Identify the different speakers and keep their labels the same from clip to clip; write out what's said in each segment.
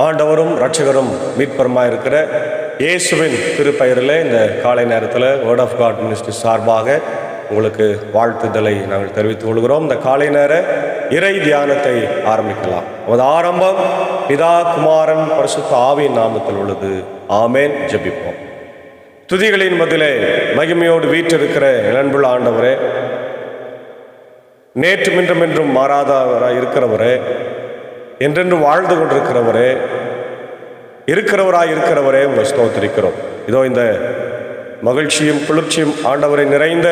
Speaker 1: ஆண்டவரும் இரட்சகரும் மீட்பருமாயிருக்கிற இயேசுவின் திருப்பெயரில் இந்த காலை நேரத்தில் வேர்ட் ஆஃப் காட் மினிஸ்ட்ரி சார்பாக உங்களுக்கு வாழ்த்துதலை நாங்கள் தெரிவித்துக் கொள்கிறோம். இந்த காலை நேர இறை தியானத்தை ஆரம்பிக்கலாம். நமது ஆரம்பம் பிதா குமாரன் பரிசுத்த ஆவியின் நாமத்தில் உள்ளது. ஆமேன். ஜெபிப்போம். துதிகளின் மத்தியிலே மகிமையோடு வீற்றிருக்கிற இளன்புள்ள ஆண்டவரே, நேற்றும் இன்றும் என்றும் மாறாதவராய் இருக்கிறவரே, என்றென்று வாழ்ந்து கொண்டிருக்கிறவரே, இருக்கிறவரே உங்களை ஸ்தோத்திரிக்கிறோம். இதோ இந்த மகிழ்ச்சியும் குளிர்ச்சியும் ஆண்டவரை நிறைந்த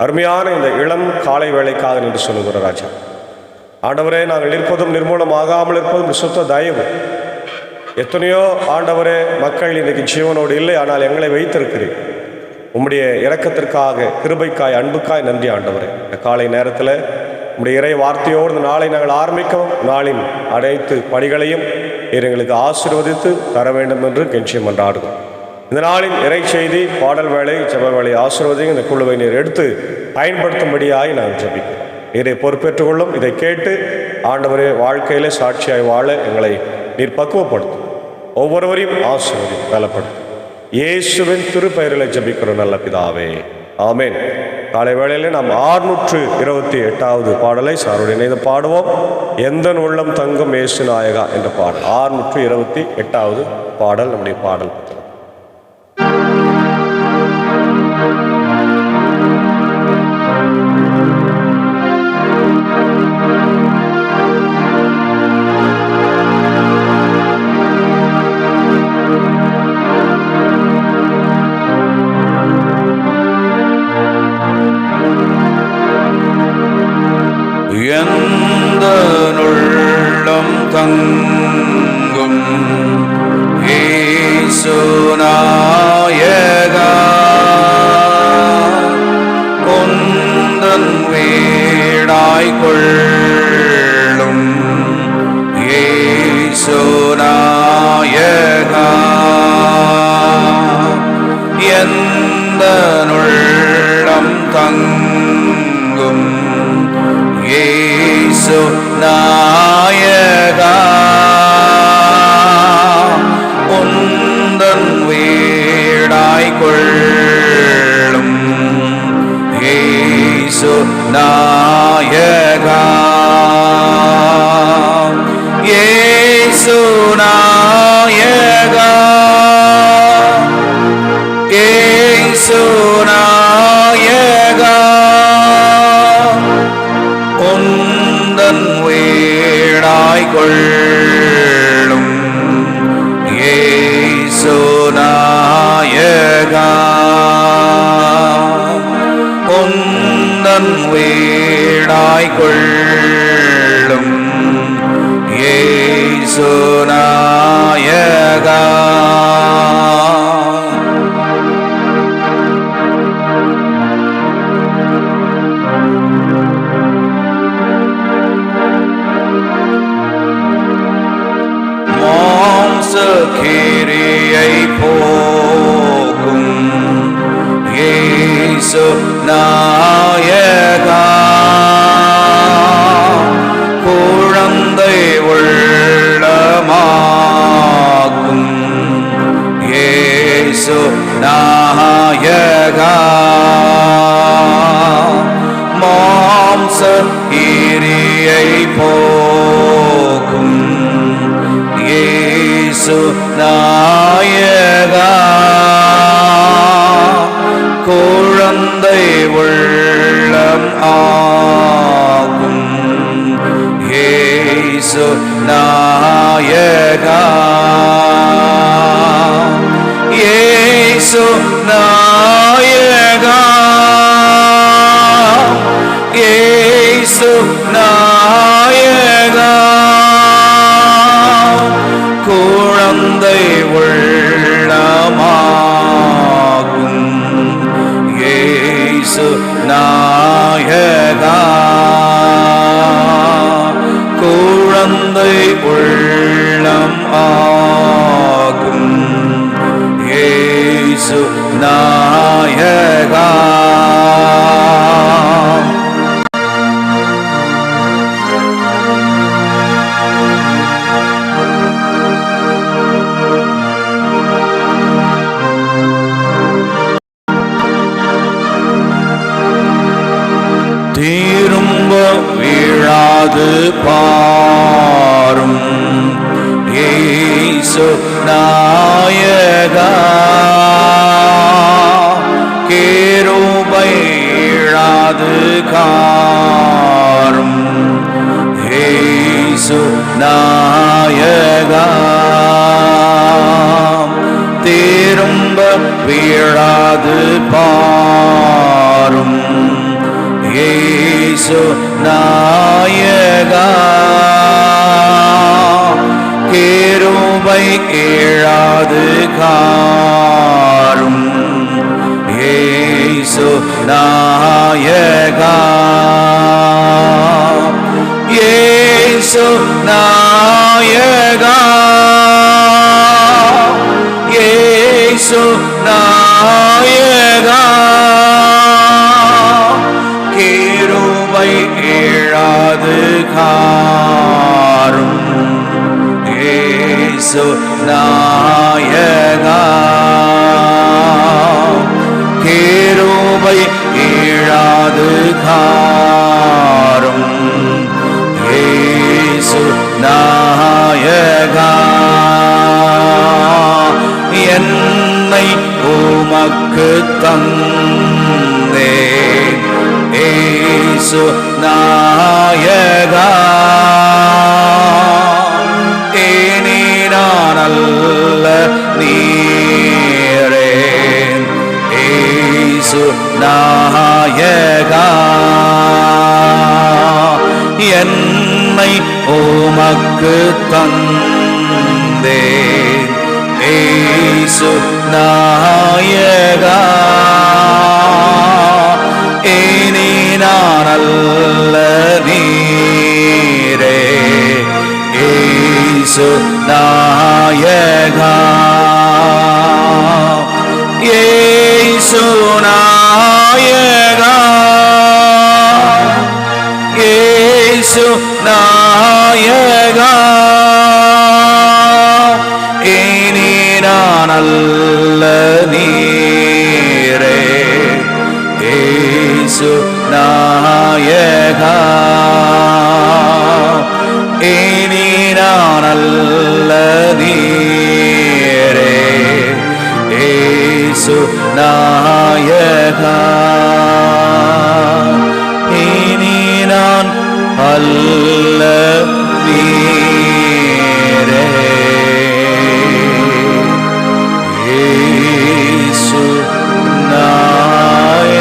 Speaker 1: அருமையான இந்த இளம் காலை வேளைக்காக நின்று சொல்லுகிற ராஜா ஆண்டவரே, நாங்கள் இருப்பதும் நிர்மூலமாகாமல் இருப்பதும் சுத்த தயவு. எத்தனையோ ஆண்டவரே மக்கள் இன்றைக்கு ஜீவனோடு இல்லை, ஆனால் எங்களை வைத்திருக்கிறேன். உம்முடைய இரக்கத்திற்காக, கிருபைக்காய், அன்புக்காய் நன்றி ஆண்டவரே. இந்த காலை நேரத்தில் உம்முடைய இறை வார்த்தையோடு இந்த நாளை நாங்கள் ஆரம்பிக்கவும், நாளின் அனைத்து பணிகளையும் எங்களுக்கு ஆசீர்வதித்து தர வேண்டும் என்று கெஞ்சியம் கொண்டாடுகிறோம். இந்த நாளின் இறை செய்தி, பாடல் வேலை, ஜெப வேலை ஆசீர்வதியும் இந்த குழுவை நீர் எடுத்து பயன்படுத்தும்படியாய் நான் ஜெபிக்கிறோம். நீரை பொறுப்பேற்றுக் கொள்ளும். இதை கேட்டு ஆண்டவரே வாழ்க்கையிலே சாட்சியாய் வாழ எங்களை நீர் பக்குவப்படுத்தும். ஒவ்வொருவரையும் ஆசீர்வதியும், பலப்படுத்தும். இயேசுவின் திருப்பெயரில் ஜெபிக்கிறோம் நல்ல பிதாவே, ஆமேன். காலை வேளையில் நாம் 628வது பாடலை சாரோடு இணைந்து பாடுவோம். எந்த உள்ளம் தங்கும் இயேசு நாயகா என்ற பாடல் 628வது பாடல் நம்முடைய பாடல் புத்தகம்.
Speaker 2: எந்தனுள்ளம் தங்கும் இயேசு நாயகா, உந்தன் வீடாய் கொள்ளும் இயேசு நாயகா, எந்தனுள்ளம் தங்கும் இயேசு நாயகா, உந்தன் வீடாய் கொள்ளும் இயேசு நாயகா, இயேசு நாயகா, இயேசு நாயகா, உந்தன் வீடாய் கொள்ளும் இயேசு நாயகா, உந்தன் வீடாய் கொள்ளும் இயேசு நாயகா. கிரியை போக்கும் இயேசு நாயகா, குழந்தை உள்ளமாக்கும் இயேசு நாயகா, மாம்ச கிரியை போக்கும் இயேசு நாயகா, குழந்தை உள்ளம் ஆகும் இயேசு நாயகா, இயேசு நாயகா, இயேசு நாயகா, குழந்தை உள்ளமாகும் இயேசு நாயகா, குழந்தை உள்ளம் வீழாது பாரும் இயேசு நாயகா கிருபை இழாது காரும் இயேசு நாயகா திரும்ப வீழாது பாரும் இயேசு நாயகா கிருபை இழாது காரும் இயேசு நாயகா இயேசு நாயகா இயேசு நாயகா கிருபை இழாது காரும் இயேசு நாயகா கிருபை இழாது காரும் இயேசு நாயகா என்னை உமக்கு தந்தேன் இயேசு நாயகா இனி நான் அல்ல நீரே இயேசு நாயகா என்னை உமக்கு தந்தேன் இயேசு நாயகா இனி நான் அல்ல நீரே இயேசு நாயகா இயேசு நாயகா இயேசு நாயகா இனி நான் அல்ல நீரே இயேசு நாயகா இனி நான் அல்ல நீரே இயேசு நாயகா இனி நான் அல்ல நீரே இயேசு நாயகா.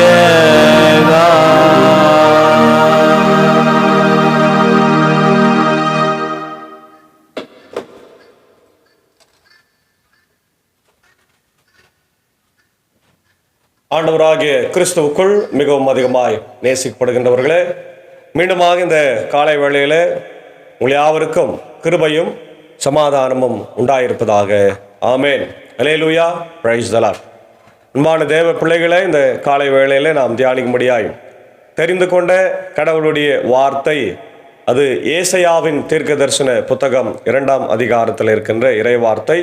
Speaker 1: ஆண்டவராகிய கிறிஸ்துவுக்குள் மிகவும் அதிகமாய் நேசிக்கப்படுகின்றவர்களே, மீண்டுமாக இந்த காலை வேளையில உங்கள் யாவருக்கும் கிருபையும் சமாதானமும் உண்டாயிருப்பதாக. ஆமேன். அல்லேலூயா. Praise the Lord. அன்பான தேவ பிள்ளைகளே, இந்த காலை வேளையில நாம் தியானிக்கும்படியாய் தெரிந்து கொண்ட கடவுளுடைய வார்த்தை அது ஏசாயாவின் தீர்க்க தரிசன புத்தகம் 2ஆம் அதிகாரத்தில் இருக்கின்ற இறை வார்த்தை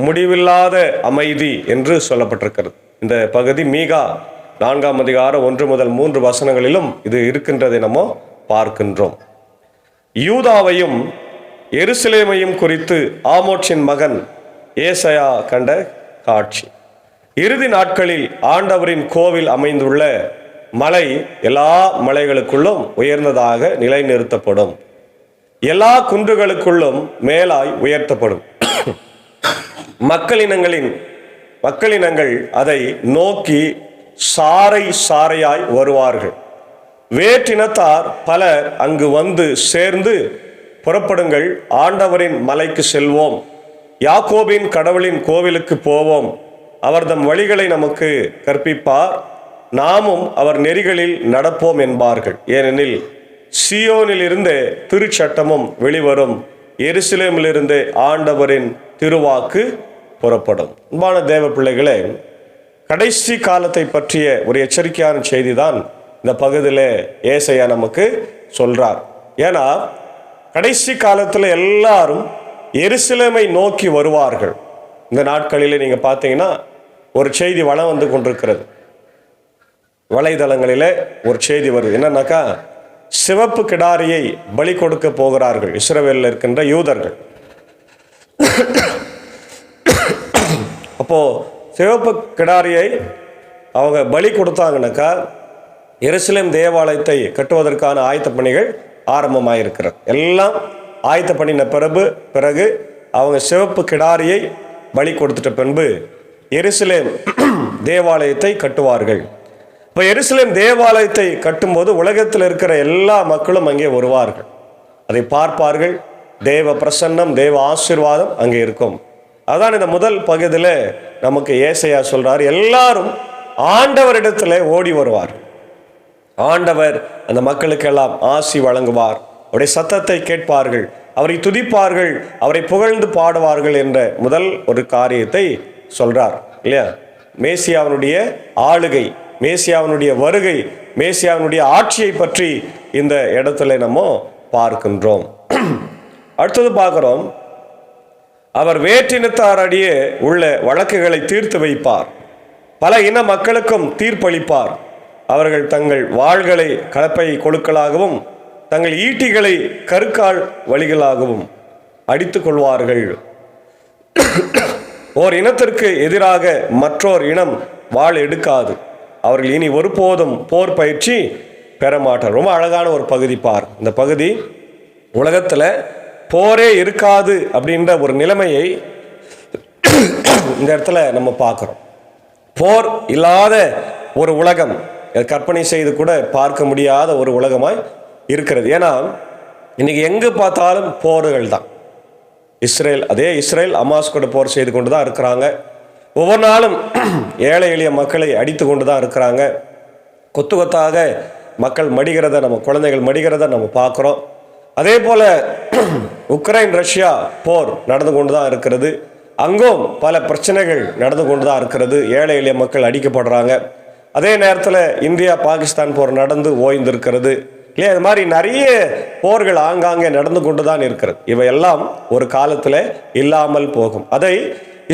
Speaker 1: முடிவில்லாத அமைதி என்று சொல்லப்பட்டிருக்கிறது. இந்த பகுதி மீகா 4ஆம் அதிகாரம் 1 முதல் 3 வசனங்களிலும் இது இருக்கின்றதை நம்ம பார்க்கின்றோம். யூதாவையும் எருசலேமையும் குறித்து ஆமோட்சின் மகன் ஏசாயா கண்ட காட்சி. இறுதி நாட்களில் ஆண்டவரின் கோவில் அமைந்துள்ள மலை எல்லா மலைகளுக்குள்ளும் உயர்ந்ததாக நிலைநிறுத்தப்படும், எல்லா குன்றுகளுக்குள்ளும் மேலாய் உயர்த்தப்படும். மக்களினங்கள் அதை நோக்கி சாறை சாறையாய் வருவார்கள். வேற்றினத்தார் பலர் அங்கு வந்து சேர்ந்து, புறப்படுங்கள், ஆண்டவரின் மலைக்கு செல்வோம், யாக்கோபின் கடவுளின் கோவிலுக்கு போவோம், அவர் தம் வழிகளை நமக்கு கற்பிப்பார், நாமும் அவர் நெறிகளில் நடப்போம் என்பார்கள். ஏனெனில் சியோனிலிருந்தே திருச்சட்டமும் வெளிவரும், எருசலேமிலிருந்தே ஆண்டவரின் திருவாக்கு புறப்படும். அன்பான தேவ பிள்ளைகளே, கடைசி காலத்தை பற்றிய ஒரு எச்சரிக்கையான செய்தி தான் இந்த பகுதியில் ஏசாயா நமக்கு சொல்றார். ஏன்னா கடைசி காலத்தில் எல்லாரும் எருசலேமை நோக்கி வருவார்கள். இந்த நாட்களில் நீங்கள் பார்த்தீங்கன்னா ஒரு செய்தி வளம் வந்து கொண்டிருக்கிறது. வலைதளங்களில் ஒரு செய்தி வருது. என்னன்னாக்கா, சிவப்பு கிடாரியை பலி கொடுக்க போகிறார்கள் இஸ்ரவேலில் இருக்கின்ற யூதர்கள். அப்போ சிவப்பு கிடாரியை அவங்க பலி கொடுத்தாங்கனாக்கா எருசலேம் தேவாலயத்தை கட்டுவதற்கான ஆயத்த பணிகள் ஆரம்பமாயிருக்கிறது. எல்லாம் ஆயத்த பண்ணின பிறகு அவங்க சிவப்பு கிடாரியை பலி கொடுத்துட்ட பின்பு எருசலேம் தேவாலயத்தை கட்டுவார்கள். இப்போ எருசலேம் தேவாலயத்தை கட்டும்போது உலகத்தில் இருக்கிற எல்லா மக்களும் அங்கே வருவார்கள், அதை பார்ப்பார்கள். தேவ பிரசன்னம், தேவ ஆசீர்வாதம் அங்கே இருக்கும். அதான் இந்த முதல் பகுதியில் நமக்கு ஏசாயா சொல்றார், எல்லாரும் ஆண்டவரிடத்தில் ஓடி வருவார். ஆண்டவர் அந்த மக்களுக்கெல்லாம் ஆசி வழங்குவார், அவருடைய சத்தத்தை கேட்பார்கள், அவரை துதிப்பார்கள், அவரை புகழ்ந்து பாடுவார்கள் என்ற முதல் ஒரு காரியத்தை சொல்றார் இல்லையா. மேசியாவினுடைய ஆளுகை, மேசியாவினுடைய வருகை, மேசியாவினுடைய ஆட்சியை பற்றி இந்த இடத்துல நம்ம பார்க்கின்றோம். அடுத்தது பார்க்கிறோம், அவர் வேற்றினத்தாரடியே உள்ள வழக்குகளை தீர்த்து வைப்பார், பல இன மக்களுக்கும் தீர்ப்பளிப்பார். அவர்கள் தங்கள் வாள்களை கலப்பை கொழுக்களாகவும் தங்கள் ஈட்டிகளை கருக்கால் வழிகளாகவும் அடித்து கொள்வார்கள். ஓர் இனத்திற்கு எதிராக மற்றோர் இனம் வாள் எடுக்காது. அவர்கள் இனி ஒருபோதும் போர் பயிற்சி பெற மாட்டார். ரொம்ப அழகான ஒரு பகுதி பார். இந்த பகுதி உலகத்தில் போரே இருக்காது அப்படின்ற ஒரு நிலைமையை இந்த இடத்துல நம்ம பார்க்குறோம். போர் இல்லாத ஒரு உலகம் கற்பனை செய்து கூட பார்க்க முடியாத ஒரு உலகமாய் இருக்கிறது. ஏன்னா இன்னைக்கு எங்கு பார்த்தாலும் போர்கள் தான். இஸ்ரேல் அமாஸ் கூட போர் செய்து கொண்டு தான் இருக்கிறாங்க. ஒவ்வொரு நாளும் ஏழை எளிய மக்களை அடித்து கொண்டு தான் இருக்கிறாங்க. கொத்து கொத்தாக மக்கள் மடிகிறத, நம்ம குழந்தைகள் மடிகிறத நம்ம பார்க்குறோம். அதே போல உக்ரைன் ரஷ்யா போர் நடந்து கொண்டு தான் இருக்கிறது. அங்கும் பல பிரச்சனைகள் நடந்து கொண்டு தான் இருக்கிறது. ஏழை எளிய மக்கள் அடிக்கப்படுறாங்க. அதே நேரத்தில் இந்தியா பாகிஸ்தான் போர் நடந்து ஓய்ந்திருக்கிறது இல்லையா. இது மாதிரி நிறைய போர்கள் ஆங்காங்கே நடந்து கொண்டு தான் இருக்கிறது. இவையெல்லாம் ஒரு காலத்தில் இல்லாமல் போகும். அதை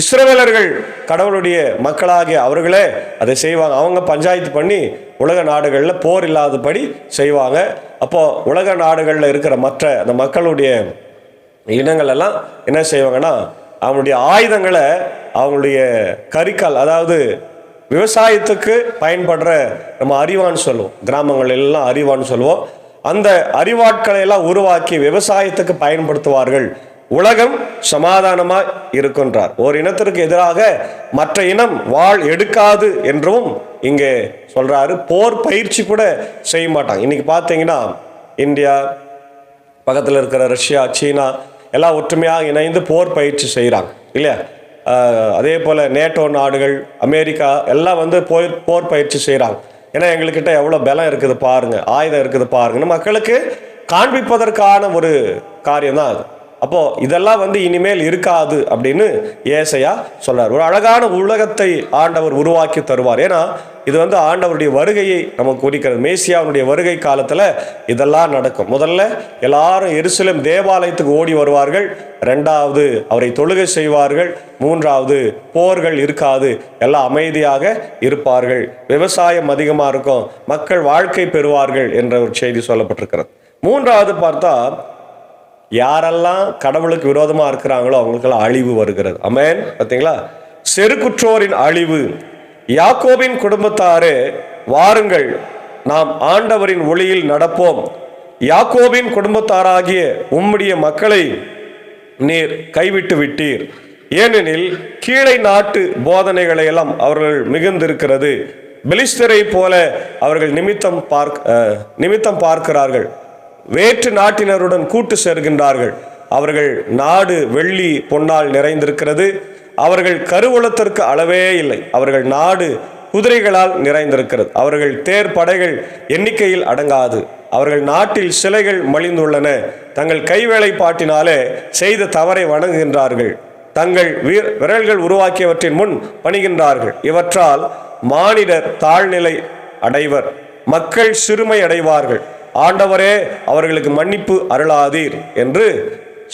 Speaker 1: இஸ்ரவேலர்கள் கடவுளுடைய மக்களாகிய அவர்களே அதை செய்வாங்க. அவங்க பஞ்சாயத்து பண்ணி உலக நாடுகளில் போர் இல்லாதபடி செய்வாங்க. அப்போது உலக நாடுகளில் இருக்கிற மற்ற அந்த மக்களுடைய இனங்கள் எல்லாம் என்ன செய்வாங்கன்னா, அவங்களுடைய ஆயுதங்களை அவங்களுடைய கரிக்கால், அதாவது விவசாயத்துக்கு பயன்படுற நம்ம அறிவான்னு சொல்லுவோம், கிராமங்கள் எல்லாம் அறிவான்னு சொல்லுவோம், அந்த அறிவாட்களை எல்லாம் உருவாக்கி விவசாயத்துக்கு பயன்படுத்துவார்கள். உலகம் சமாதானமாக இருக்கின்றார். ஒரு இனத்திற்கு எதிராக மற்ற இனம் வாள் எடுக்காது என்றும் இங்கே சொல்றாரு. போர் பயிற்சி கூட செய்ய மாட்டாங்க. இன்னைக்கு பார்த்தீங்கன்னா இந்தியா பக்கத்தில் இருக்கிற ரஷ்யா, சீனா எல்லாம் ஒற்றுமையாக இணைந்து போர் பயிற்சி செய்கிறாங்க இல்லையா. அதே போல் நேட்டோ நாடுகள், அமெரிக்கா எல்லாம் வந்து போர் பயிற்சி செய்கிறாங்க. ஏன்னா எங்கள்கிட்ட எவ்வளோ பலம் இருக்குது பாருங்க, ஆயுதம் இருக்குது பாருங்கன்னு மக்களுக்கு காண்பிப்பதற்கான ஒரு காரியம் தான் அது. அப்போது இதெல்லாம் வந்து இனிமேல் இருக்காது அப்படின்னு ஏசாயா சொல்றார். ஒரு அழகான உலகத்தை ஆண்டவர் உருவாக்கி தருவார். ஏன்னா இது வந்து ஆண்டவருடைய வருகையை நமக்கு குறிக்கிறது. மேசியாவுடைய வருகை காலத்தில் இதெல்லாம் நடக்கும். முதல்ல எல்லாரும் எருசலேம் தேவாலயத்துக்கு ஓடி வருவார்கள். ரெண்டாவது அவரை தொழுகை செய்வார்கள். மூன்றாவது போர்கள் இருக்காது, எல்லாம் அமைதியாக இருப்பார்கள். விவசாயம் அதிகமாக இருக்கும், மக்கள் வாழ்க்கை பெறுவார்கள் என்ற ஒரு செய்தி சொல்லப்பட்டிருக்கிறது. மூன்றாவது பார்த்தா, யாரெல்லாம் கடவுளுக்கு விரோதமாக இருக்கிறாங்களோ அவங்களுக்கெல்லாம் அழிவு வருகிறது. ஆமென். பார்த்தீங்களா, செருக்குற்றோரின் அழிவு. யாக்கோபின் குடும்பத்தாரே வாருங்கள், நாம் ஆண்டவரின் ஒளியில் நடப்போம். யாக்கோபின் குடும்பத்தாராகிய உம்முடைய மக்களை நீர் கைவிட்டு விட்டீர். ஏனெனில் கீழே நாட்டு போதனைகளை எல்லாம் அவர்கள் மிகுந்திருக்கிறது. பெலிஸ்தரை போல அவர்கள் நிமித்தம் பார்க்கிறார்கள். வேற்று நாட்டினருடன் கூட்டு சேர்கின்றார்கள். அவர்கள் நாடு வெள்ளி பொன்னால் நிறைந்திருக்கிறது. அவர்கள் கருவூலத்திற்கு அளவே இல்லை. அவர்கள் நாடு குதிரைகளால் நிறைந்திருக்கிறது. அவர்கள் தேர் படைகள் எண்ணிக்கையில் அடங்காது. அவர்கள் நாட்டில் சிலைகள் மலிந்துள்ளன. தங்கள் கைவேலைப்பாட்டினாலே செய்த தவறை வணங்குகின்றார்கள். தங்கள் விரல்கள் உருவாக்கியவற்றின் முன் பணிகின்றார்கள். இவற்றால் மானிடர் தாழ்நிலை அடைவர், மக்கள் சிறுமை அடைவார்கள். ஆண்டவரே அவர்களுக்கு மன்னிப்பு அருளாதீர் என்று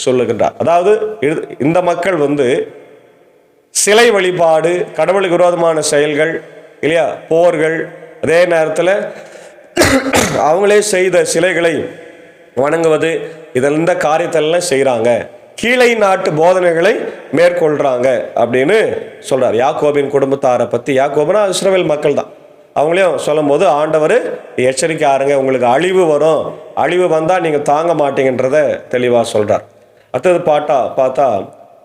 Speaker 1: சொல்லுகின்றார். அதாவது இந்த மக்கள் வந்து சிலை வழிபாடு, கடவுளுக்கு விரோதமான செயல்கள் இல்லையா, போர்கள், அதே நேரத்தில் அவங்களே செய்த சிலைகளை வணங்குவது, இந்த காரியத்தெல்லாம் செய்கிறாங்க. கீழை நாட்டு போதனைகளை மேற்கொள்கிறாங்க அப்படின்னு சொல்கிறார். யாக்கோபின் குடும்பத்தாரை பற்றி, யாக்கோபுனா இஸ்ரவேல் மக்கள் தான், அவங்களையும் சொல்லும் போது ஆண்டவர் எச்சரிக்கை ஆறுங்க, உங்களுக்கு அழிவு வரும், அழிவு வந்தால் நீங்கள் தாங்க மாட்டீங்கன்றத தெளிவாக சொல்கிறார். அடுத்தது பார்த்தா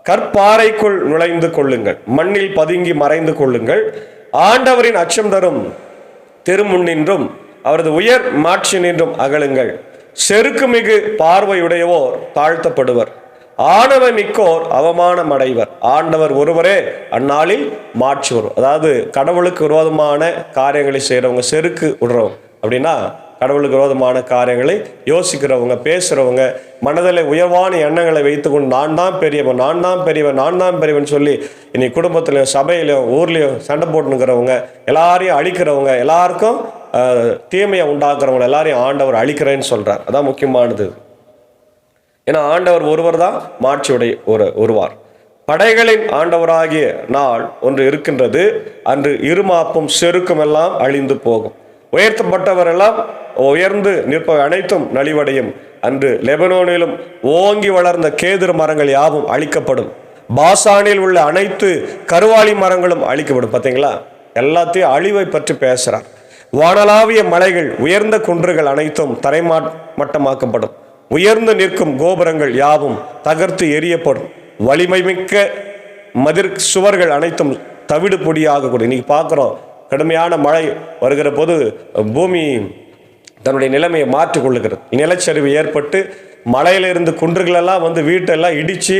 Speaker 1: கற்பாறைக்குள் நுழைந்து கொள்ளுங்கள், மண்ணில் பதுங்கி மறைந்து கொள்ளுங்கள், ஆண்டவரின் அச்சம் தரும் திருமுன்னின்றும் அவரது உயர் மாட்சி நின்றும் அகலுங்கள். செருக்கு மிகு பார்வையுடையவோர் தாழ்த்தப்படுவர், ஆணவ மிக்கோர் அவமானம் அடைவர். ஆண்டவர் ஒருவரே அந்நாளில் மாட்சி வரும். அதாவது கடவுளுக்கு விரோதமான காரியங்களை செய்கிறவங்க, செருக்கு விடுறவங்க அப்படின்னா கடவுளுக்கு விரோதமான காரியங்களை யோசிக்கிறவங்க, பேசுகிறவங்க, மனதில் உயர்வான எண்ணங்களை வைத்துக்கொண்டு நான் தான் பெரியவன், நான் தான் பெரியவன், நான் தான் பெரியவன் சொல்லி இன்னைக்கு குடும்பத்திலையும் சபையிலையும் ஊர்லேயும் சண்டை போட்டுனுக்கிறவங்க, எல்லாரையும் அழிக்கிறவங்க, எல்லாருக்கும் தீமையை உண்டாக்குறவங்க எல்லாரையும் ஆண்டவர் அழிக்கிறேன்னு சொல்கிறார். அதான் முக்கியமானது. ஏன்னா ஆண்டவர் ஒருவர் தான் மாட்சியுடைய ஒருவார். படைகளின் ஆண்டவராகிய நாள் ஒன்று இருக்கின்றது, அன்று இருமாப்பும் செருக்கும் எல்லாம் அழிந்து போகும். உயர்த்தப்பட்டவர் எல்லாம் உயர்ந்து நிற்பவை அனைத்தும் நலிவடையும். அன்று லெபனோனிலும் ஓங்கி வளர்ந்த கேதுரு மரங்கள் யாவும் அழிக்கப்படும், பாசானில் உள்ள அனைத்து கருவாளி மரங்களும் அழிக்கப்படும். பார்த்தீங்களா, எல்லாத்தையும் அழிவை பற்றி பேசுகிறார். வானளாவிய மலைகள், உயர்ந்த குன்றுகள் அனைத்தும் தரைமட்டமாக்கப்படும், உயர்ந்து நிற்கும் கோபுரங்கள் யாவும் தகர்த்து எரியப்படும், வலிமை மிக்க மதிர் சுவர்கள் அனைத்தும் தவிடு பொடியாக கூடும். இன்னைக்கு பார்க்குறோம், கடுமையான மழை வருகிற போது பூமி தன்னுடைய நிலைமையை மாற்றிக்கொள்ளுகிறது. நிலச்சரிவு ஏற்பட்டு மலையிலிருந்து குன்றுகளெல்லாம் வந்து வீட்டெல்லாம் இடித்து,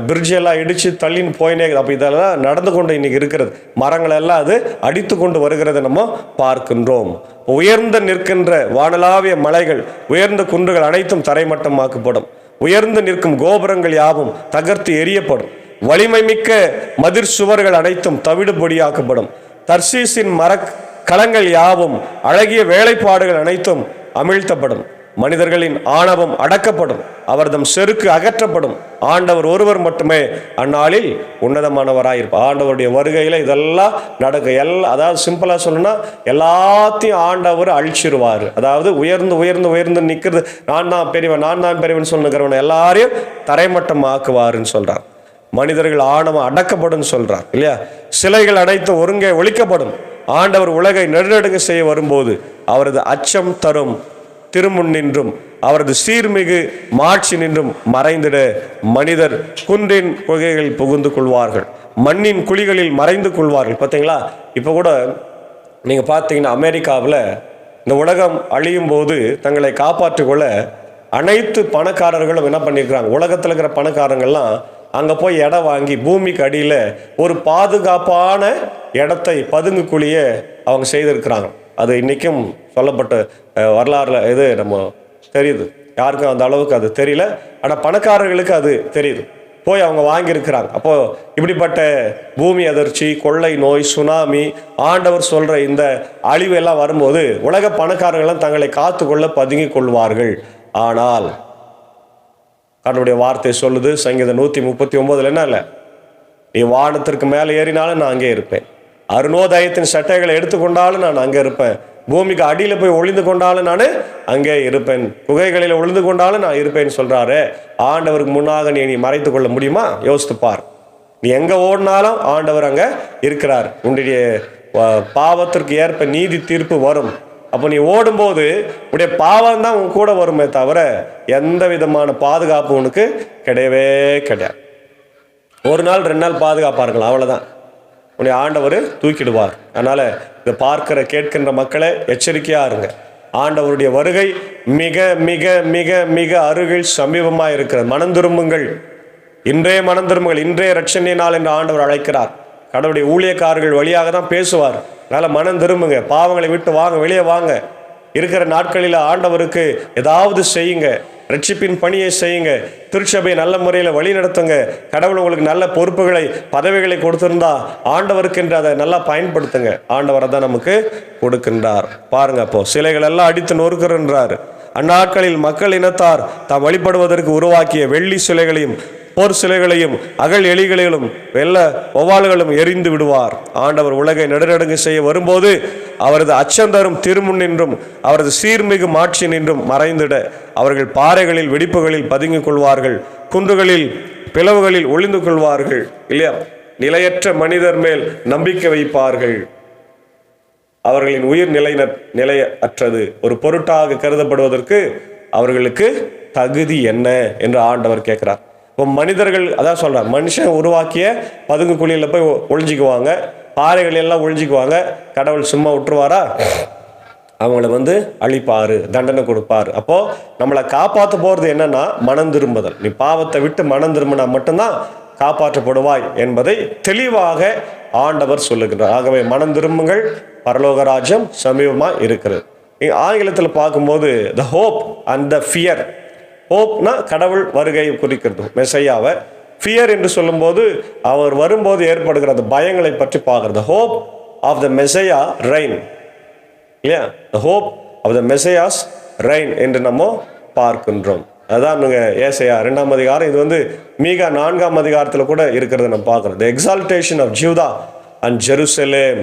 Speaker 1: பிரிட்ஜெல்லாம் இடித்து தள்ளின்னு போயினே. அப்போ இதெல்லாம் நடந்து கொண்டு இன்னைக்கு இருக்கிறது. மரங்களெல்லாம் அது அடித்து கொண்டு வருகிறத நம்ம பார்க்கின்றோம். உயர்ந்து நிற்கின்ற வானளாவிய மலைகள், உயர்ந்த குன்றுகள் அனைத்தும் தரைமட்டமாக்கப்படும், உயர்ந்து நிற்கும் கோபுரங்கள் யாவும் தகர்த்து எரியப்படும், வலிமை மிக்க மதிர் சுவர்கள் அனைத்தும் தவிடு பொடியாக்கப்படும், தர்சீசின் மரக்கலங்கள் யாவும் அழகிய வேலைப்பாடுகள் அனைத்தும் அமிழ்த்தப்படும், மனிதர்களின் ஆணவம் அடக்கப்படும், அவர்தம் செருக்கு அகற்றப்படும். ஆண்டவர் ஒருவர் மட்டுமே அந்நாளில் உன்னதமானவராயிருப்பார். ஆண்டவருடைய வருகையில் இதெல்லாம் நடக்கும். அதாவது சிம்பிளாக சொல்லணும்னா எல்லாத்தையும் ஆண்டவர் அழிச்சிருவார். அதாவது உயர்ந்து உயர்ந்து உயர்ந்து நிற்கிறது, நான் தான் பெரியவன், நான் தான் பெரியவன் சொல்லுங்கிறவன் எல்லாரையும் தரைமட்டம் ஆக்குவாருன்னு சொல்கிறார். மனிதர்கள் ஆணவம் அடக்கப்படும் சொல்றார் இல்லையா. சிலைகள் அனைத்தும் ஒருங்கே ஒழிக்கப்படும். ஆண்டவர் உலகை நெடுநடுங்க செய்ய வரும்போது அவரது அச்சம் தரும் திருமுன் நின்றும் அவரது சீர்மிகு மாட்சி நின்றும் மறைந்திட மனிதர் குன்றின் குகைகளில் புகுந்து கொள்வார்கள், மண்ணின் குழிகளில் மறைந்து கொள்வார்கள். பார்த்தீங்களா, இப்போ கூட நீங்கள் பார்த்தீங்கன்னா அமெரிக்காவில் இந்த உலகம் அழியும் போது தங்களை காப்பாற்றிக்கொள்ள அனைத்து பணக்காரர்களும் என்ன பண்ணியிருக்கிறாங்க, உலகத்தில் இருக்கிற பணக்காரங்கள்லாம் அங்கே போய் இடம் வாங்கி பூமிக்கு அடியில் ஒரு பாதுகாப்பான இடத்தை பதுங்குக்குழிய அவங்க செய்திருக்கிறாங்க. அது இன்றைக்கும் சொல்லப்பட்ட வரலாறுல இது நம்ம தெரியுது. யாருக்கும் அந்த அளவுக்கு அது தெரியல, ஆனால் பணக்காரர்களுக்கு அது தெரியுது. போய் அவங்க வாங்கியிருக்கிறாங்க. அப்போது இப்படிப்பட்ட பூமி அதிர்ச்சி, கொள்ளை நோய், சுனாமி, ஆண்டவர் சொல்கிற இந்த அழிவு எல்லாம் வரும்போது உலக பணக்காரர்கள்லாம் தங்களை காத்துக்கொள்ள பதுங்கி கொள்வார்கள். ஆனால் அவனுடைய வார்த்தை சொல்லுது, சங்கீதம் 139 என்ன இல்லை, நீ வானத்திற்கு மேலே ஏறினாலும் நான் அங்கே இருப்பேன், அருணோதயத்தின் சட்டைகளை எடுத்துக்கொண்டாலும் நான் அங்கே இருப்பேன், பூமிக்கு அடியில் போய் ஒளிந்து கொண்டாலும் நான் அங்கே இருப்பேன், குகைகளில் ஒளிந்து கொண்டாலும் நான் இருப்பேன்னு சொல்கிறாரு. ஆண்டவருக்கு முன்னாக நீ மறைத்து கொள்ள முடியுமா? யோசித்து பார். நீ எங்கே ஓடினாலும் ஆண்டவர் அங்கே இருக்கிறார். உன்னுடைய பாவத்திற்கு ஏற்ப நீதி தீர்ப்பு வரும். அப்போ நீ ஓடும்போது உடைய பாவம் தான் உன் கூட வருமே தவிர எந்த விதமான பாதுகாப்பு உனக்கு கிடையவே கிடையாது. ஒரு நாள் 2 நாள் பாதுகாப்பாக இருக்கலாம், அவ்வளோதான். உன்னை ஆண்டவர் தூக்கிடுவார். அதனால் இதை பார்க்கிற கேட்கின்ற மக்களை எச்சரிக்கையாக இருங்க. ஆண்டவருடைய வருகை மிக மிக மிக மிக அருகில் சமீபமாக இருக்கிறது. மனம் திரும்புங்கள், இன்றைய மனம் திரும்புங்கள், இன்றைய இரட்சணிய நாள் என்று ஆண்டவர் அழைக்கிறார். கடவுளுடைய ஊழியக்காரர்கள் வழியாக தான் பேசுவார். அதனால் மனம் திரும்புங்க, பாவங்களை விட்டு வாங்க, வெளியே வாங்க. இருக்கிற நாட்களில் ஆண்டவருக்கு ஏதாவது செய்யுங்க, ரட்சிப்பின் பணியை செய்யுங்க, திருச்சபையை நல்ல முறையில் வழி நடத்துங்க. கடவுள் உங்களுக்கு நல்ல பொறுப்புகளை பதவிகளை கொடுத்திருந்தா ஆண்டவருக்கு என்று அதை நல்லா பயன்படுத்துங்க. ஆண்டவரை தான் நமக்கு கொடுக்கின்றார். பாருங்க, அப்போ சிலைகள் எல்லாம் அடித்து நொறுக்குறார். அந்நாட்களில் மக்கள் இனத்தார் தாம் வழிபடுவதற்கு உருவாக்கிய வெள்ளி சிலைகளையும் போர் சிலைகளையும் அகல் எலிகளையும் வெள்ள ஒவ்வால்களும் எரிந்து விடுவார். ஆண்டவர் உலகை நடுநடுங்க செய்ய வரும்போது அவரது அச்சந்தரும் திருமுன் நின்றும் அவரது சீர்மிகு மாட்சி நின்றும் மறைந்திட அவர்கள் பாறைகளில் வெடிப்புகளில் பதுங்கிக் கொள்வார்கள், குன்றுகளில் பிளவுகளில் ஒளிந்து கொள்வார்கள். இல்லையா? நிலையற்ற மனிதர் மேல் நம்பிக்கை வைப்பார்கள். அவர்களின் உயிர் நிலையற்றது, ஒரு பொருட்டாக கருதப்படுவதற்கு அவர்களுக்கு தகுதி என்ன என்று ஆண்டவர் கேட்கிறார். இப்போ மனிதர்கள் அதான் சொல்றார், மனுஷன் உருவாக்கிய பதுங்கு குழியில போய் ஒழிஞ்சிக்குவாங்க, பாறைகள் எல்லாம் ஒழிஞ்சிக்குவாங்க. கடவுள் சும்மா விட்டுருவாரா? அவங்கள அழிப்பாரு, தண்டனை கொடுப்பாரு. அப்போ நம்மளை காப்பாற்ற போறது என்னன்னா மனம் திரும்புதல். நீ பாவத்தை விட்டு மனம் திரும்பினா மட்டும்தான் காப்பாற்றப்படுவாய் என்பதை தெளிவாக ஆண்டவர் சொல்லுகிறார். ஆகவே மனம் திரும்புங்கள், பரலோக ராஜ்யம் சமீபமாக இருக்கிறது. ஆங்கிலத்தில் பார்க்கும்போது the hope and the fear. ஹோப்னா கடவுள் வருகையை குறிக்கிறது, மெசையாவை. ஃபியர் என்று சொல்லும்போது அவர் வரும்போது ஏற்படுகிற அந்த பயங்களை பற்றி பார்க்கிறது. Hope of the Messiah reign, இல்லையா? The hope of the Messiah's reign என்று நம்ம பார்க்கின்றோம். அதான் ஏசாயா 2ஆம் அதிகாரம். இது மீகா 4ஆம் அதிகாரத்தில் கூட இருக்கிறது நம்ம பார்க்கிறோம். The exaltation of Judah and Jerusalem,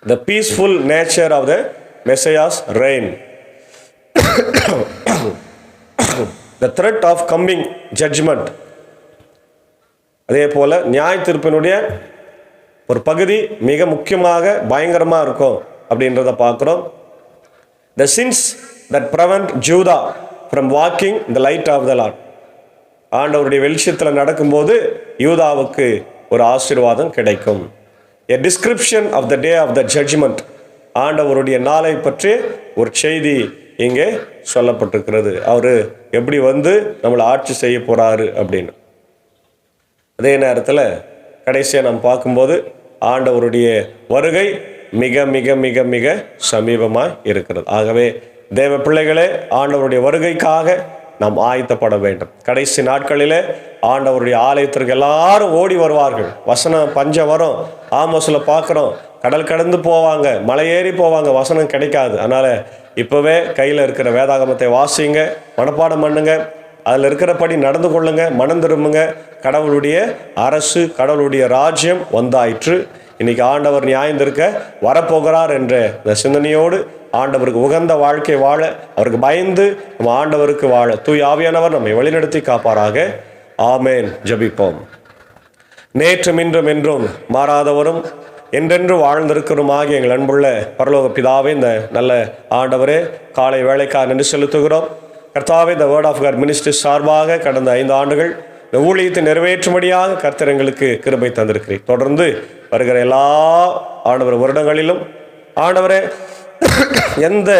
Speaker 1: the peaceful nature of the Messiah's reign, the threat of coming judgment. அதே போல நியாய தீர்ப்பினுடைய ஒரு பகுதி மிக முக்கியமாக பயங்கரமாக இருக்கும் அப்படின்றத பார்க்குறோம். the sins that prevent Judah from walking in the light of the Lord. ஆண்டவருடைய வெளிச்சத்தில் நடக்கும்போது யூதாவுக்கு ஒரு ஆசீர்வாதம் கிடைக்கும். A description of the day of the judgment. ஆண்டவருடைய நாளை பற்றி ஒரு செய்தி இங்கே சொல்லப்பட்டிருக்கிறது. அவர் எப்படி நம்மளை ஆட்சி செய்ய போறாரு அப்படின்னு. அதே நேரத்தில் கடைசியாக நாம் பார்க்கும்போது ஆண்டவருடைய வருகை மிக மிக மிக மிக சமீபமாக இருக்கிறது. ஆகவே தேவ பிள்ளைகளே, ஆண்டவருடைய வருகைக்காக நாம் ஆயத்தப்பட வேண்டும். கடைசி நாட்களிலே ஆண்டவருடைய ஆலயத்திற்கு எல்லாரும் ஓடி வருவார்கள். வசனம் பஞ்சம் வரும். ஆமோஸில் பார்க்குறோம், கடல் கடந்து போவாங்க, மலை ஏறி போவாங்க, வசனம் கிடைக்காது. அதனால் இப்போவே கையில் இருக்கிற வேதாகமத்தை வாசிங்க, மனப்பாடம் பண்ணுங்க, அதில் இருக்கிறபடி நடந்து கொள்ளுங்க, மனம் திரும்புங்க. கடவுளுடைய அரசு, கடவுளுடைய ராஜ்யம் வந்தாயிற்று. இன்னைக்கு ஆண்டவர் நியாயந்திருக்க வரப்போகிறார் என்ற இந்த சிந்தனையோடு ஆண்டவருக்கு உகந்த வாழ்க்கை வாழ, அவருக்கு பயந்து நம்ம ஆண்டவருக்கு வாழ தூய் ஆவியானவர் நம்மை வழிநடத்தி காப்பாராக. ஆமேன். ஜெபிப்போம். நேற்றும் இன்றும் என்றும் மாறாதவரும் என்றென்று வாழ்ந்திருக்கிறோமாகிய எங்கள் அன்புள்ள பரலோக பிதாவே, இந்த நல்ல ஆண்டவரே, காலை வேளைக்காக நன்றி செலுத்துகிறோம். கர்த்தாவே, இந்த வேர்ட் ஆஃப் காட் மினிஸ்ட்ரி சார்பாக கடந்த 5 ஆண்டுகள் இந்த ஊழியத்தை நிறைவேற்றும்படியாக கர்த்தர் எங்களுக்கு கிருபை தந்திருக்கிறீர். தொடர்ந்து வருகிற எல்லா ஆண்டவர் வருடங்களிலும் ஆண்டவரே, எந்த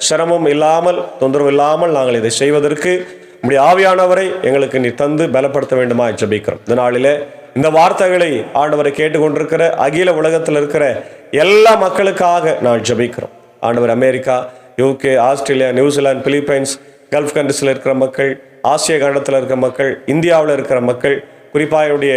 Speaker 1: சிரமமும் இல்லாமல், தொந்தரவு இல்லாமல் நாங்கள் இதை செய்வதற்கு நம்முடைய ஆவியானவரை எங்களுக்கு நீ தந்து பலப்படுத்த வேண்டுமா ஜெபிக்கிறோம். இந்த நாளிலே இந்த வார்த்தைகளை ஆண்டவரை கேட்டுக்கொண்டிருக்கிற அகில உலகத்தில் இருக்கிற எல்லா மக்களுக்காக நான் ஜெபிக்கிறோம். ஆண்டவர் America, UK, Australia, New Zealand, Philippines, gulf கண்ட்ரிஸில் இருக்கிற மக்கள், ஆசிய கண்டத்தில் இருக்கிற மக்கள், இந்தியாவில் இருக்கிற மக்கள், குறிப்பாக என்னுடைய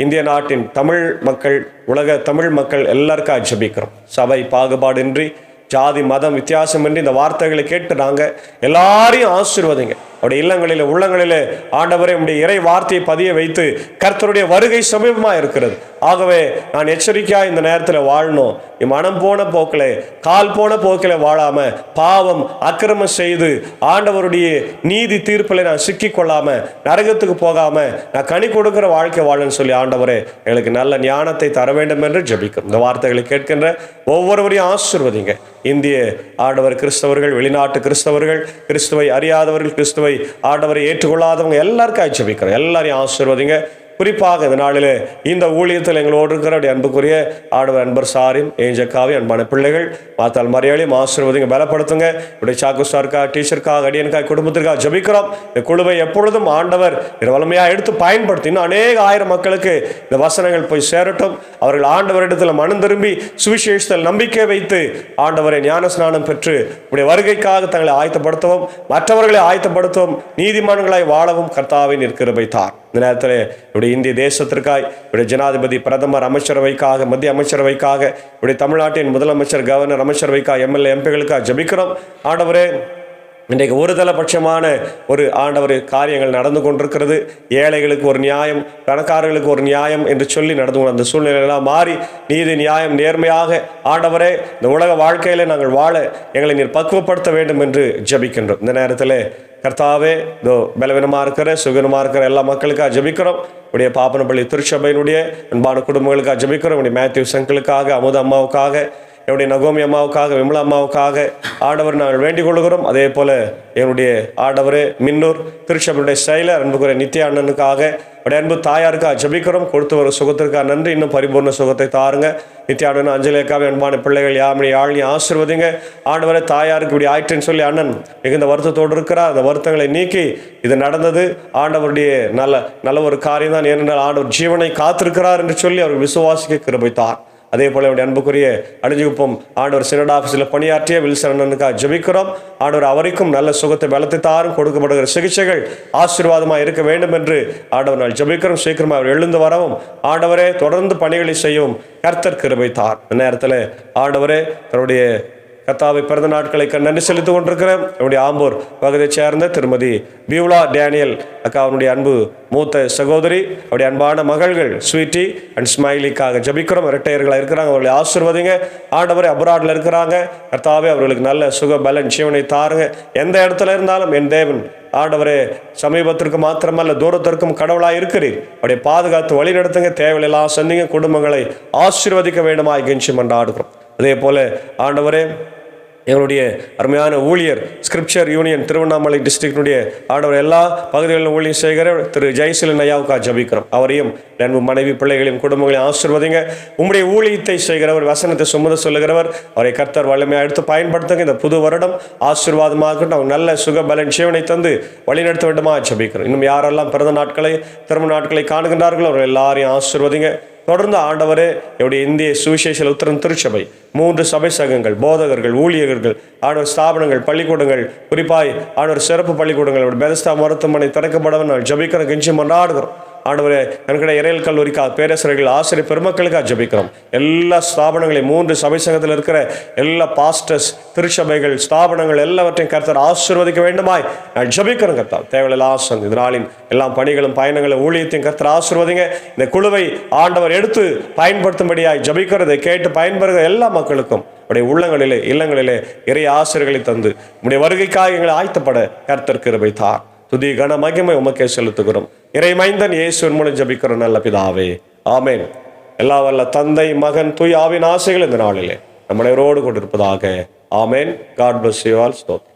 Speaker 1: இந்திய நாட்டின் தமிழ் மக்கள், உலக தமிழ் மக்கள் எல்லாருக்காக ஜெபிக்கிறோம். சபை பாகுபாடின்றி, ஜாதி மதம் வித்தியாசமின்றி இந்த வார்த்தைகளை கேட்டு நாங்கள் எல்லாரையும் ஆசீர்வதிங்க. அவருடைய இல்லங்களில் உள்ளங்களிலே ஆண்டவரே உடைய இறை வார்த்தையை பதிய வைத்து கர்த்தருடைய வருகை சமீபமாக இருக்கிறது. ஆகவே நான் எச்சரிக்கையாக இந்த நேரத்தில் வாழணும். மனம் போன போக்கில், கால் போன போக்கில் வாழாம, பாவம் அக்கிரமம் செய்து ஆண்டவருடைய நீதி தீர்ப்பில் நான் சிக்கிக்கொள்ளாம, நரகத்துக்கு போகாம நான் கனி கொடுக்கிற வாழ்க்கை வாழன்னு சொல்லி ஆண்டவரே எங்களுக்கு நல்ல ஞானத்தை தர வேண்டும் என்று ஜெபிக்கும். இந்த வார்த்தைகளை கேட்கின்ற ஒவ்வொருவரையும் ஆசீர்வதிங்க. இந்திய ஆண்டவர் கிறிஸ்தவர்கள், வெளிநாட்டு கிறிஸ்தவர்கள், கிறிஸ்துவை அறியாதவர்கள், கிறிஸ்துவை ஆண்டவரை ஏற்றுக்கொள்ளாதவங்க எல்லாருக்கும் ஜெபிக்கிறோம். எல்லாரையும் ஆசீர்வதிங்க. குறிப்பாக இந்த நாளில் இந்த ஊழியத்தில் எங்களோடு இருக்கிற அன்புக்குரிய ஆண்டவர் அன்பர் சாரியும் ஏஞ்சக்காவே அன்பான பிள்ளைகள் மாத்தால் மரியாதையும் ஆசீர்வதிங்க, பலப்படுத்துங்க. இப்படி சாக்குஸ்டாருக்காக, டீச்சருக்காக, அடியனுக்காக, குடும்பத்திற்காக ஜெபிக்கிறோம். இந்த குழுவை எப்பொழுதும் ஆண்டவர் வலிமையாக எடுத்து பயன்படுத்தி இன்னும் அநேக ஆயிரம் மக்களுக்கு இந்த வசனங்கள் போய் சேரட்டும். அவர்கள் ஆண்டவரிடத்தில் மனம் திரும்பி சுவிசேஷத்தில் நம்பிக்கை வைத்து ஆண்டவரை ஞானஸ்நானம் பெற்று இப்படி வருகைக்காக தங்களை ஆயத்தப்படுத்தவும், மற்றவர்களை ஆயத்தப்படுத்தவும், நீதிமான்களாய் வாழவும் கர்த்தாவின் கிருபை தார். இந்த நேரத்தில் இப்படி இந்திய தேசத்திற்காய், இப்படி ஜனாதிபதி, பிரதமர், அமைச்சரவைக்காக, மத்திய அமைச்சரவைக்காக, இப்படி தமிழ்நாட்டின் முதலமைச்சர், கவர்னர், அமைச்சரவைக்காக, எம்எல்ஏ, எம்பிகளுக்காக ஜெபிக்கிறோம். ஆண்டவரே, இன்றைக்கு ஒரு தலைபட்சமான ஒரு ஆண்டவர் காரியங்கள் நடந்து கொண்டிருக்கிறது. ஏழைகளுக்கு ஒரு நியாயம், பணக்காரர்களுக்கு ஒரு நியாயம் என்று சொல்லி நடந்து கொண்டு அந்த சூழ்நிலையெல்லாம் மாறி நீதி நியாயம் நேர்மையாக ஆண்டவரே இந்த உலக வாழ்க்கையில் நாங்கள் வாழ எங்களை நீர் பக்குவப்படுத்த வேண்டும் என்று ஜெபிக்கின்றோம். இந்த நேரத்தில் கர்த்தாவே, இதோ பலவீனமாக இருக்கிற சுகனமாக இருக்கிற எல்லா மக்களுக்காக ஜெபிக்கிறோம். உடைய பாப்பனப்பள்ளி திருச்சபையினுடைய அன்பான குடும்பங்களுக்காக ஜெபிக்கிறோம். உடைய மேத்யூ சங்கிளுக்காக, அமுத அம்மாவுக்காக, என்னுடைய நகோமி அம்மாவுக்காக, விமலா அம்மாவுக்காக ஆண்டவர் நாங்கள் வேண்டிக் கொள்கிறோம். அதே போல் என்னுடைய ஆண்டவரே மின்னூர் திருச்சபையுடைய செயலர் அன்புக்குரிய நித்யா அண்ணனுக்காக, உடைய அன்பு தாயாருக்காக ஜெபிக்கிறோம். கொடுத்து வரும் சுகத்திற்காக நன்றி. இன்னும் பரிபூர்ண சுகத்தை தாருங்க. நித்யானன் அஞ்சலிக்காக அன்பான பிள்ளைகள் யாமினி ஆழ்னி ஆசீர்வதிங்க. ஆண்டவரை தாயாருக்கு இப்படி ஆயிற்றுன்னு சொல்லி அண்ணன் மிகுந்த வருத்தத்தோடு இருக்கிறார். அந்த வருத்தங்களை நீக்கி இது நடந்தது ஆண்டவருடைய நல்ல ஒரு காரியம் தான். ஏனென்றால் ஆண்டவர் ஜீவனை காத்திருக்கிறார் என்று சொல்லி அவர் விசுவாசிக்க கிருபைத்தார். அதே போல் என்னுடைய அன்புக்குரிய அடிஞ்சுகுப்பம் ஆண்டவர் சினட் ஆஃபீஸில் பணியாற்றிய வில்சன் அண்ணனுக்காக ஜெபிக்கிறோம். ஆண்டவர் அவருக்கும் நல்ல சுகத்தை பலத்தை தாரும். கொடுக்கப்படுகிற சிகிச்சைகள் ஆசீர்வாதமாக இருக்க வேண்டும் என்று ஆண்டவர் நாள் ஜெபிக்கிறோம். சீக்கிரமாக அவர் எழுந்து வரவும் ஆண்டவரே தொடர்ந்து பணிகளை செய்யவும் கர்த்தர் கிருபை தார். இந்த நேரத்தில் ஆண்டவரே தன்னுடைய கர்த்தாவை பிறந்த நாட்களை நன்றி செலுத்திக் கொண்டிருக்கிறேன். என்னுடைய ஆம்பூர் பகுதியைச் சேர்ந்த திருமதி பியூலா டேனியல் அக்கா, அவனுடைய அன்பு மூத்த சகோதரி, அவருடைய அன்பான மகள்கள் ஸ்வீட்டி அண்ட் ஸ்மைலிக்காக ஜபிக்கிறோம். இரட்டையர்களாக இருக்கிறாங்க, அவர்களை ஆசீர்வதிங்க. ஆண்டவரே அப்ராட்ல இருக்கிறாங்க, கர்த்தாவே அவர்களுக்கு நல்ல சுக பலன் ஜீவனை தாருங்க. எந்த இடத்துல இருந்தாலும் என் தேவன் ஆண்டவரே சமீபத்திற்கு மாத்திரமல்ல தூரத்திற்கும் கடவுளாக இருக்கிறீர். அவருடைய பாதுகாத்து வழி நடத்துங்க. தேவையெல்லாம் சந்திங்க. குடும்பங்களை ஆசீர்வதிக்க வேண்டுமாய் கெஞ்சி மன்றாடுகிறோம். அதே போல ஆண்டவரே எங்களுடைய அருமையான ஊழியர் ஸ்கிரிப்சர் யூனியன் திருவண்ணாமலை டிஸ்ட்ரிக்டினுடைய ஆண்டவர் எல்லா பகுதிகளிலும் ஊழியம் செய்கிற திரு ஜெயசீலன் ஐயாவுக்காக ஜபிக்கிறோம். அவரையும் நண்பு மனைவி பிள்ளைகளையும் குடும்பங்களையும் ஆசீர்வதிங்க. உம்முடைய ஊழியத்தை செய்கிறவர், வசனத்தை சுமத சொல்லுகிறவர், அவரை கர்த்தர் வல்லமையாக எடுத்து பயன்படுத்துங்க. இந்த புது வருடம் ஆசீர்வாதமாக அவங்க நல்ல சுக பலன் ஜீவனை தந்து வழிநடத்த வேண்டுமா ஜபிக்கிறோம். இன்னும் யாரெல்லாம் பிறந்த நாட்களை திருமண நாட்களை காணுகின்றார்களோ அவர்கள் எல்லாரையும் ஆசீர்வதிங்க. தொடர்ந்து ஆண்டவரே என்னுடைய இந்திய சுவிசேஷ உத்தரன் திருச்சபை 3 சபை சங்கங்கள், போதகர்கள், ஊழியர்கள், ஆண்டவர் ஸ்தாபனங்கள், பள்ளிக்கூடங்கள், குறிப்பாய் ஆண்டவர் சிறப்பு பள்ளிக்கூடங்கள், பெதஸ்தா மருத்துவமனை திறக்கப்படவும் நான் ஜபிக்கிற கெஞ்சி மன்றாடுகிறோம். ஆண்டவரே கணக்கடை இறையல் கல்லூரிக்காக, பேரரசர்கள், ஆசிரியர் பெருமக்களுக்காக ஜபிக்கிறோம். எல்லா ஸ்தாபனங்களையும் 3 சபை சங்கத்தில் இருக்கிற எல்லா பாஸ்டர்ஸ், திருச்சபைகள், ஸ்தாபனங்கள் எல்லாவற்றையும் கர்த்தர் ஆசீர்வதிக்க வேண்டுமாய் நான் ஜபிக்கிறேன். கர்த்தர் தேவையில்லாம் ஆசீர்வதி. இதனாலின் எல்லாம் பணிகளும் பயணங்களும் ஊழியத்தையும் கர்த்தர் ஆசீர்வதிங்க. இந்த குழுவை ஆண்டவர் எடுத்து பயன்படுத்தும்படியாய் ஜபிக்கிறதை கேட்டு பயன்பெறுகிற எல்லா மக்களுக்கும் உடைய உள்ளங்களிலே இல்லங்களிலே இறை ஆசிரியர்களை தந்து உடைய வருகைக்காக எங்களை ஆயத்தப்பட கர்த்தர் கிருபை தார். துதி கன மகிமை உமக்கே செலுத்துகிறோம். இறை மைந்தன் இயேசுவின் மூலம் ஜபிக்கிறோம் நல்ல பிதாவே, ஆமேன். எல்லா வல்ல தந்தை, மகன், தூய் ஆவின் ஆசைகள் இந்த நாளிலே நம்மளோடு கொண்டிருப்பதாக. Amen. God bless you all. ஸ்தோத்திரம்.